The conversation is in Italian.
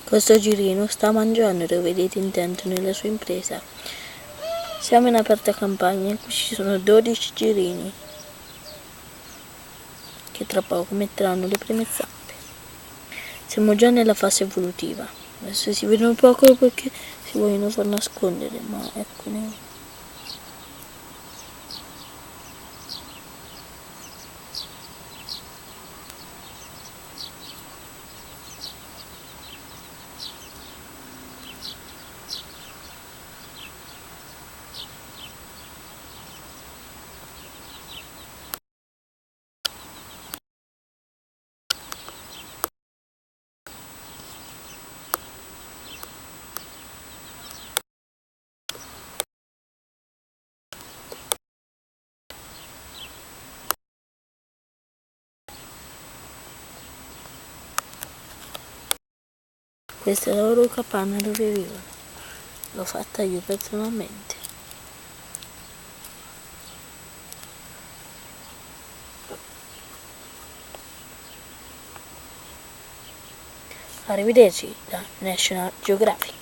Questo girino sta mangiando e lo vedete intento nella sua impresa. Siamo in aperta campagna e qui ci sono 12 girini che tra poco metteranno le prime zampe. Siamo già nella fase evolutiva. Adesso si vedono poco perché si vogliono far nascondere, ma eccone. Questa è la loro capanna dove vivono. L'ho fatta io personalmente. Arrivederci da National Geographic.